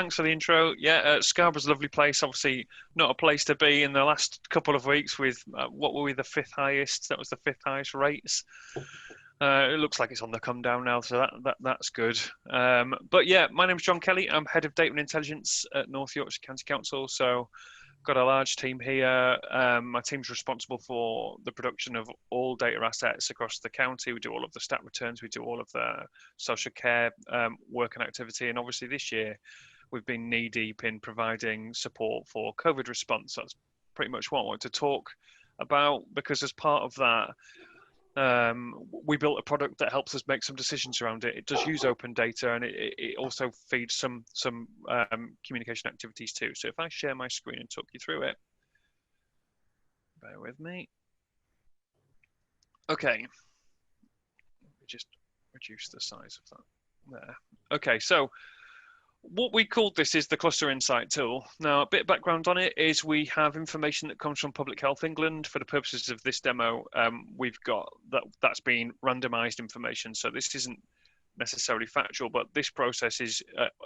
Thanks for the intro. Yeah, Scarborough's a lovely place. Obviously, not a place to be in the last couple of weeks with what were we, the fifth highest? That was the fifth highest rates. It looks like it's on the come down now, so that's good. But yeah, my name's John Kelly. I'm head of data and intelligence at North Yorkshire County Council. So got a large team here. My team's responsible for the production of all data assets across the county. We do all of the stat returns. We do all of the social care work and activity. And obviously this year, we've been knee deep in providing support for COVID response. That's pretty much what I want to talk about, because as part of that, we built a product that helps us make some decisions around it. It does use open data, and it also feeds some communication activities too. So if I share my screen and talk you through it, bear with me. Okay, let me just reduce the size of that there. Okay, so what we called this is the Cluster Insight tool. Now, a bit of background on it is we have information that comes from Public Health England. For the purposes of this demo, we've got that's been randomized information. So this isn't necessarily factual, but this process is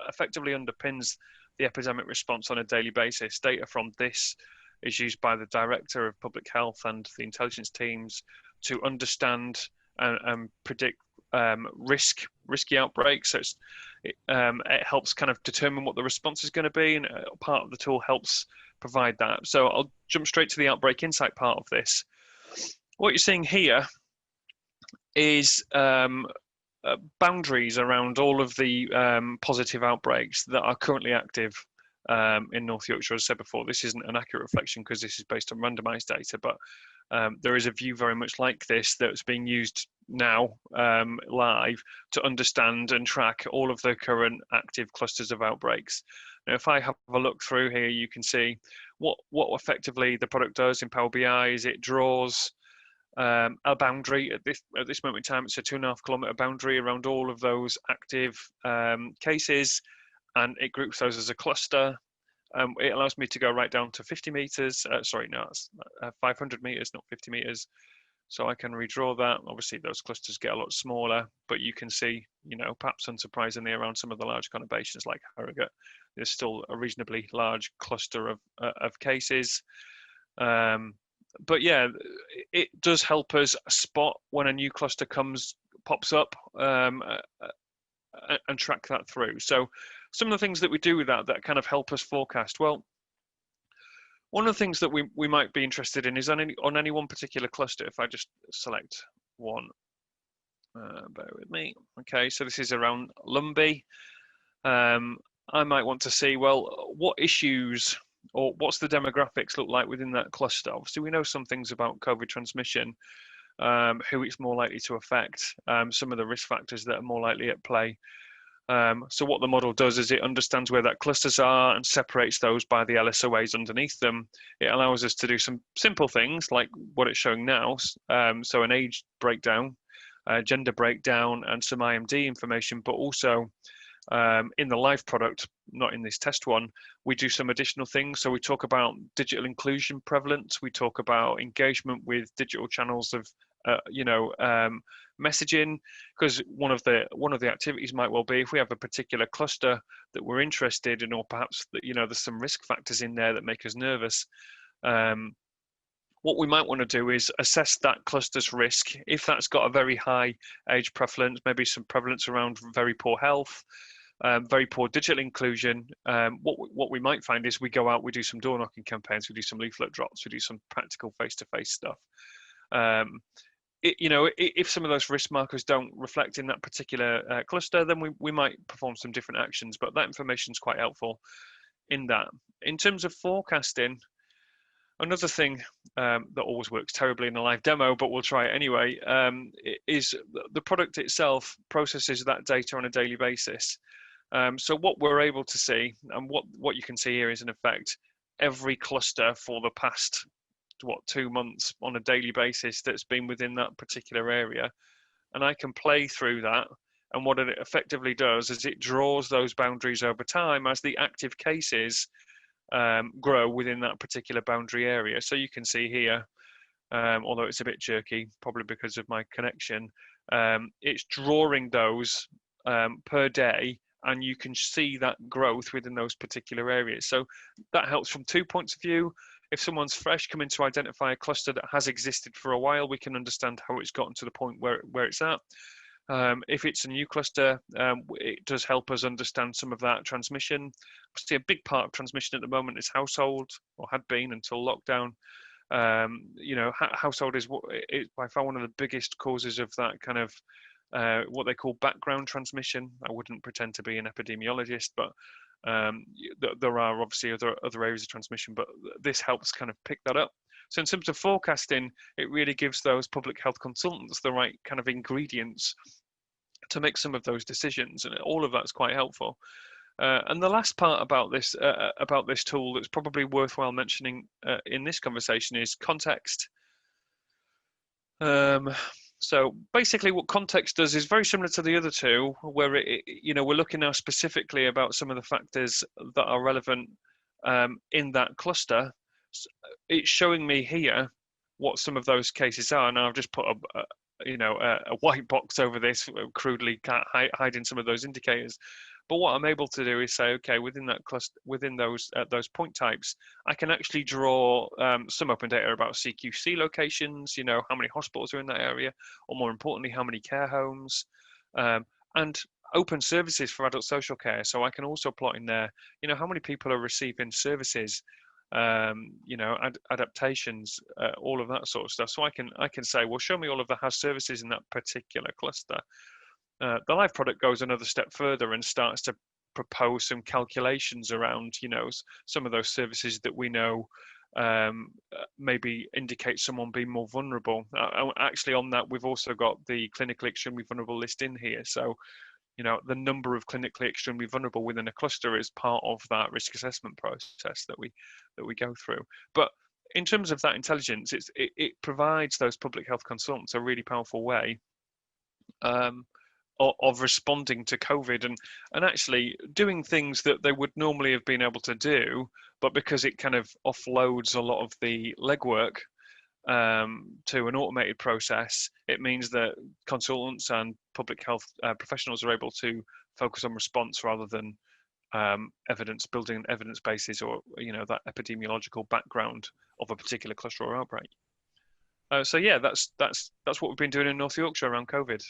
effectively underpins the epidemic response on a daily basis. Data from this is used by the Director of Public Health and the intelligence teams to understand and predict risky outbreaks. So it helps kind of determine what the response is going to be, and part of the tool helps provide that. So I'll jump straight to the outbreak insight part of this. What you're seeing here is boundaries around all of the positive outbreaks that are currently active in North Yorkshire. As I said before, this isn't an accurate reflection because this is based on randomized data, but there is a view very much like this that's being used now live to understand and track all of the current active clusters of outbreaks. Now, if I have a look through here, you can see what effectively the product does in Power BI is it draws a boundary at this moment in time. It's a 2.5 kilometre boundary around all of those active cases, and it groups those as a cluster. It allows me to go right down to 50 meters. Sorry, no, it's 500 meters, not 50 meters. So I can redraw that. Obviously, those clusters get a lot smaller, but you can see, perhaps unsurprisingly, around some of the large conurbations like Harrogate, there's still a reasonably large cluster of cases. But yeah, it does help us spot when a new cluster pops up and track that through. So some of the things that we do with that kind of help us forecast. Well, one of the things that we might be interested in is on any one particular cluster. If I just select one, bear with me. Okay, so this is around Lumby. I might want to see, well, what issues or what's the demographics look like within that cluster. Obviously, we know some things about COVID transmission, who it's more likely to affect, some of the risk factors that are more likely at play. So what the model does is it understands where that clusters are and separates those by the LSOAs underneath them. It allows us to do some simple things like what it's showing now. So an age breakdown, gender breakdown, and some IMD information, but also in the live product, not in this test one, we do some additional things. So we talk about digital inclusion prevalence. We talk about engagement with digital channels of messaging, because one of the activities might well be if we have a particular cluster that we're interested in, or perhaps that there's some risk factors in there that make us nervous. What we might want to do is assess that cluster's risk. If that's got a very high age prevalence, maybe some prevalence around very poor health, very poor digital inclusion, what we might find is we go out, we do some door knocking campaigns, we do some leaflet drops, we do some practical face-to-face stuff. If some of those risk markers don't reflect in that particular cluster, then we might perform some different actions, but that information is quite helpful in that. In terms of forecasting, another thing that always works terribly in a live demo, but we'll try it anyway, is the product itself processes that data on a daily basis. So what we're able to see, and what you can see here is in effect every cluster for the past 2 months on a daily basis that's been within that particular area, and I can play through that, and what it effectively does is it draws those boundaries over time as the active cases grow within that particular boundary area. So you can see here, although it's a bit jerky, probably because of my connection, it's drawing those per day and you can see that growth within those particular areas. So that helps from 2 points of view. If someone's fresh coming to identify a cluster that has existed for a while, we can understand how it's gotten to the point where it's at. If it's a new cluster, it does help us understand some of that transmission. Obviously, a big part of transmission at the moment is household, or had been until lockdown. Household is by far one of the biggest causes of that kind of what they call background transmission. I wouldn't pretend to be an epidemiologist, but there are obviously other areas of transmission, but this helps kind of pick that up. So in terms of forecasting, it really gives those public health consultants the right kind of ingredients to make some of those decisions, and all of that's quite helpful. And the last part about this tool that's probably worthwhile mentioning in this conversation is context. So basically what context does is very similar to the other two, where we're looking now specifically about some of the factors that are relevant in that cluster. It's showing me here what some of those cases are. And I've just put a white box over this, crudely hiding some of those indicators. But what I'm able to do is say, okay, within that cluster, within those point types, I can actually draw some open data about CQC locations, how many hospitals are in that area, or more importantly, how many care homes, and open services for adult social care. So I can also plot in there, how many people are receiving services, adaptations, all of that sort of stuff. So I can say, well, show me all of the has services in that particular cluster. The live product goes another step further and starts to propose some calculations around, some of those services that we know maybe indicate someone being more vulnerable. Actually, on that, we've also got the clinically extremely vulnerable list in here. So, the number of clinically extremely vulnerable within a cluster is part of that risk assessment process that we go through. But in terms of that intelligence, it provides those public health consultants a really powerful way of responding to COVID and actually doing things that they would normally have been able to do, but because it kind of offloads a lot of the legwork to an automated process, it means that consultants and public health professionals are able to focus on response rather than building evidence bases or that epidemiological background of a particular cluster or outbreak. So yeah, that's what we've been doing in North Yorkshire around COVID.